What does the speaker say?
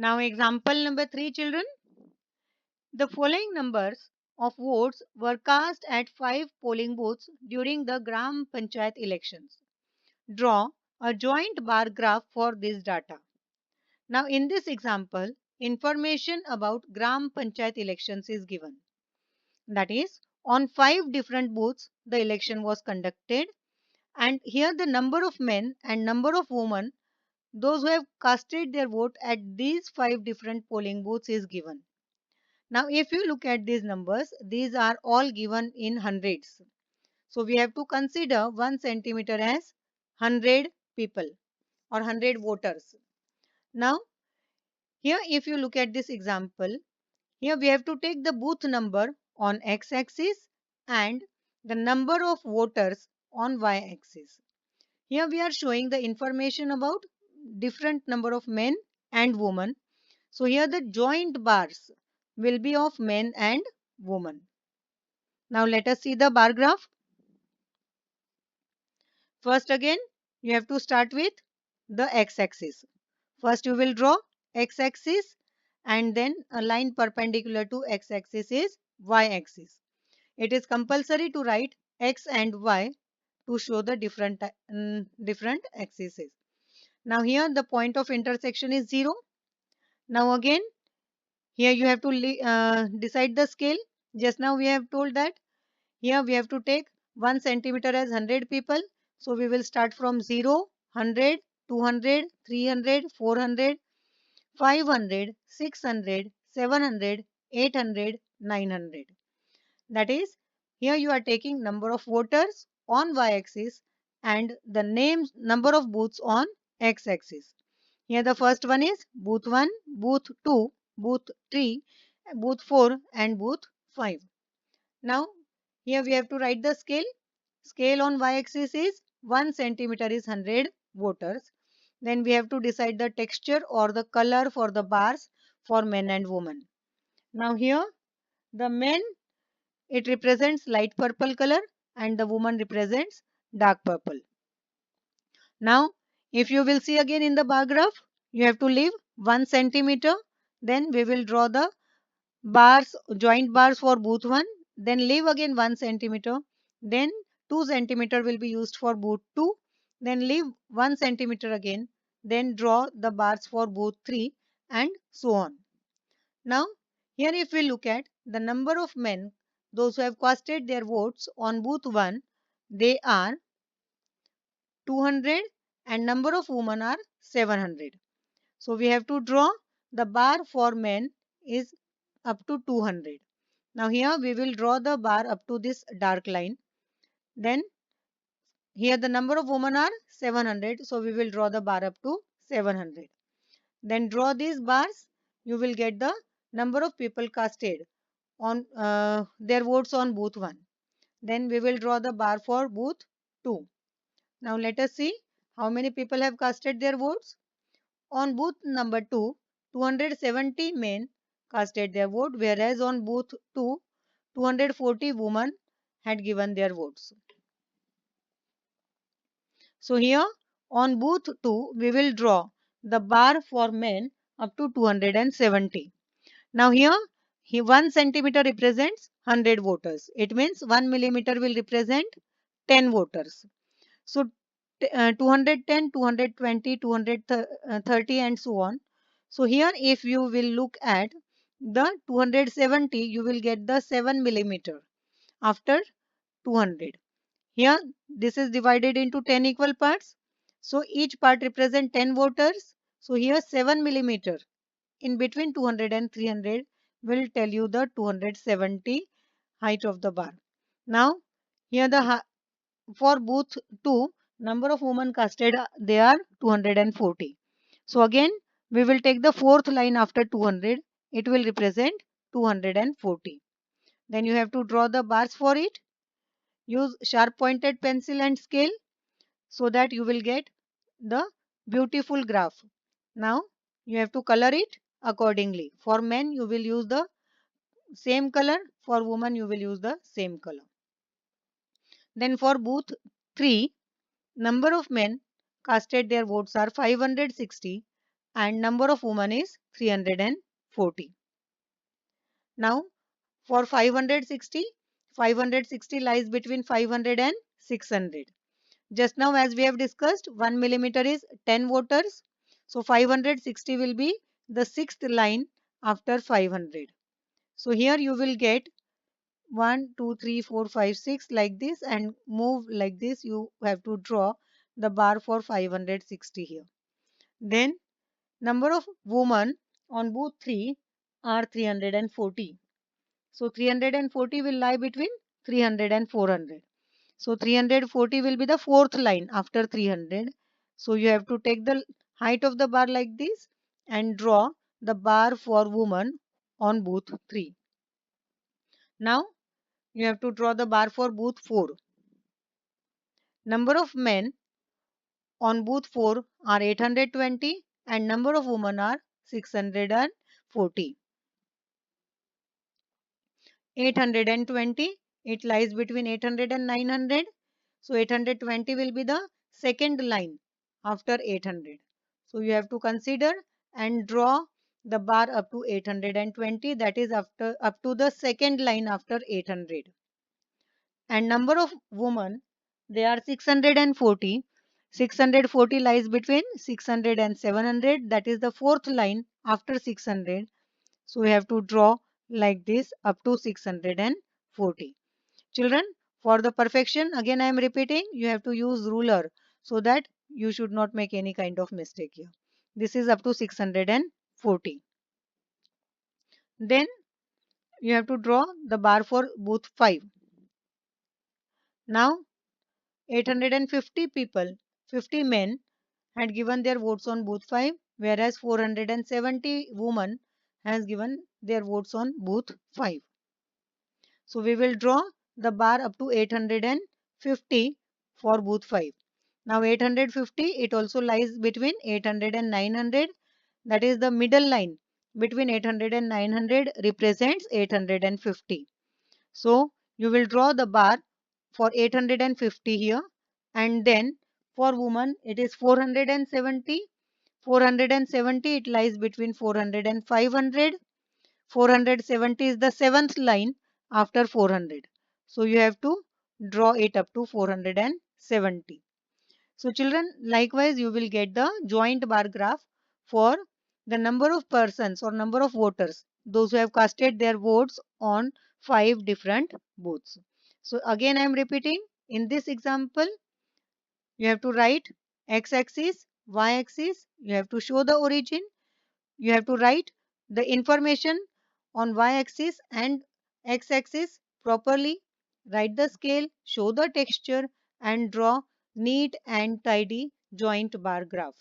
Now example number 3, children. The following numbers of votes were cast at 5 polling booths during the Gram Panchayat elections. Draw a joint bar graph for this data. Now in this example, information about Gram Panchayat elections is given. That is, on 5 different booths the election was conducted, and here the number of men and number of women, those who have casted their vote at these 5 different polling booths, is given. Now if you look at these numbers, these are all given in hundreds. So we have to consider 1 centimeter as 100 people or 100 voters. Now here if you look at this example, here we have to take the booth number on x-axis and the number of voters on y-axis. Here we are showing the information about different number of men and women. So here the joint bars will be of men and women. Now let us see the bar graph. First again, you have to start with the x-axis. First you will draw x-axis and then a line perpendicular to x-axis is y-axis. It is compulsory to write x and y to show the different axes. Now here the point of intersection is 0. Now again here you have to decide the scale. Just now we have told that here we have to take 1 centimeter as 100 people. So we will start from 0, 100, 200, 300, 400, 500, 600, 700, 800, 900. That is, here you are taking number of voters on y-axis and the number of booths on x-axis. Here the first one is booth 1, booth 2, booth 3, booth 4 and booth 5. Now here we have to write the scale. Scale on y-axis is 1 centimeter is 100 voters. Then we have to decide the texture or the color for the bars for men and women. Now here the men, it represents light purple color and the woman represents dark purple. Now if you will see again in the bar graph, you have to leave 1 centimeter. Then we will draw the bars, joint bars for booth 1. Then leave again 1 centimeter. Then 2 centimeter will be used for booth 2. Then leave 1 centimeter again. Then draw the bars for booth 3 and so on. Now here if we look at the number of men, those who have casted their votes on booth 1, they are 200 and number of women are 700. So we have to draw the bar for men is up to 200. Now here we will draw the bar up to this dark line. Then here the number of women are 700. So we will draw the bar up to 700. Then draw these bars. You will get the number of people casted on their votes on booth 1. Then we will draw the bar for booth 2. Now let us see how many people have casted their votes. On booth number 2, 270 men casted their vote, whereas on booth 2, 240 women had given their votes. So here on booth 2, we will draw the bar for men up to 270. Now here 1 centimeter represents 100 voters. It means 1 millimeter will represent 10 voters. So 210, 220, 230 and so on. So here if you will look at the 270, you will get the 7 millimeter after 200. Here this is divided into 10 equal parts. So each part represent 10 voters. So here 7 millimeter in between 200 and 300 will tell you the 270 height of the bar. Now here the for booth 2, number of women casted, they are 240. So again we will take the fourth line after 200. It will represent 240. Then you have to draw the bars for it. Use sharp pointed pencil and scale so that you will get the beautiful graph. Now you have to color it accordingly. For men you will use the same color. For women you will use the same color. Then for booth 3, number of men casted their votes are 560 and number of women is 340. Now for 560, 560 lies between 500 and 600. Just now as we have discussed, 1 millimeter is 10 voters. So 560 will be the sixth line after 500. So here you will get 1, 2, 3, 4, 5, 6 like this and move like this. You have to draw the bar for 560 here. Then number of women on booth 3 are 340. So 340 will lie between 300 and 400. So 340 will be the fourth line after 300. So you have to take the height of the bar like this and draw the bar for woman on booth 3. Now you have to draw the bar for booth 4. Number of men on booth 4 are 820 and number of women are 640. 820, it lies between 800 and 900. So 820 will be the second line after 800. So you have to consider and draw the bar up to 820, that is after up to the second line after 800. And number of women, they are 640. 640 lies between 600 and 700, that is the fourth line after 600. So we have to draw like this up to 640. Children, for the perfection, again I am repeating, you have to use ruler so that you should not make any kind of mistake here. This is up to 640. Then you have to draw the bar for booth 5. Now 850 people, 50 men had given their votes on booth 5, whereas 470 women has given their votes on booth 5. So we will draw the bar up to 850 for booth 5. Now 850, it also lies between 800 and 900. That is the middle line between 800 and 900 represents 850. So you will draw the bar for 850 here, and then for woman it is 470. 470, it lies between 400 and 500. 470 is the seventh line after 400. So you have to draw it up to 470. So children, likewise you will get the joint bar graph for the number of persons or number of voters, those who have casted their votes on 5 different booths. So again I am repeating, in this example you have to write x-axis, y-axis, you have to show the origin, you have to write the information on y-axis and x-axis properly, write the scale, show the texture and draw neat and tidy joint bar graph.